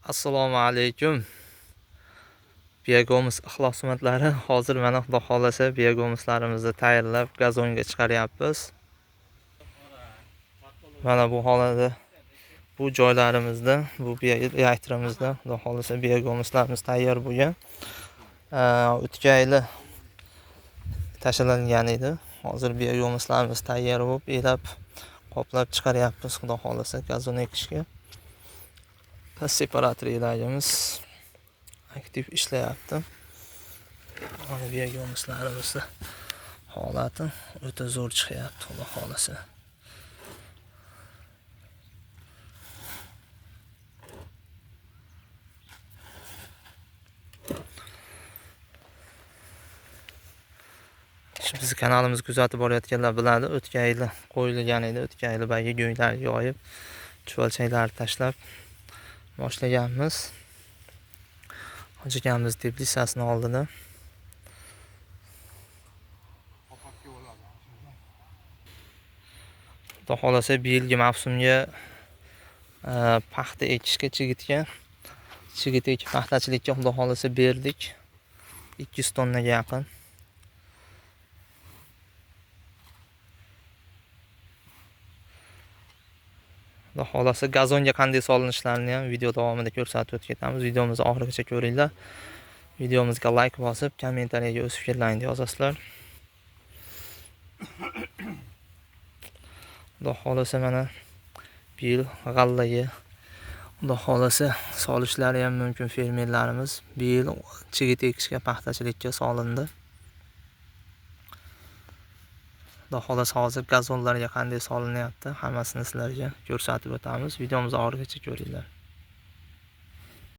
Assalomu alaykum. Biyagomiz ixlosmandlari, hozir mana Xudo xolasa biyagomislarimizni tayyorlab gazonga chiqaryapmiz. Mana bu holada bu joylarimizda, bu reaktorimizda Xudo xolasa biyagomislarimiz tayyor bo'lgan. O'tgan yili tashlangan edi. Hozir biyagomislarimiz tayyor bo'lib, elab qoplab chiqaryapmiz Xudo xolasa gazon ekishga. Separator ilajimiz aktiv ishlayapti. Mana biyagomislarimizni holati o'ta zo'r chiqyapti, Xudo xolasa. Bizni kanalimizni kuzatib borayotganlar biladi, o'tgan yili qo'yilgan edi. O'tgan yili bagi go'ylar yoyib, chuvalchaklarni tashlab boshlaganmiz. Hoji akamiz teplitsasini oldida. Xudo xolasa bu yilgi mavsumga paxta ekishga chigit ekib paxtachilikka Xudo xolasa berdik. 200 tonnaga yaqin. Xudo xolasa gazonga qanday solinishlarini ham video davomida ko'rsatib o'tib ketamiz. Videomizni oxirigacha ko'ringlar. Videomizga like bosib, kommentariyaga o'z fikrlaringizni yozasizlar. Xudo xolasa mana bu yil g'allaga Xudo xolasa solishlari ham mumkin fermerlarimiz. Bu yil chigit ekishga, paxtachilikka solindi. Xudo xolasa hozir gazonlarga qanday solinyapti, hammasini sizlarga ko'rsatib o'tamiz. Videomizni oxirigacha ko'ringlar.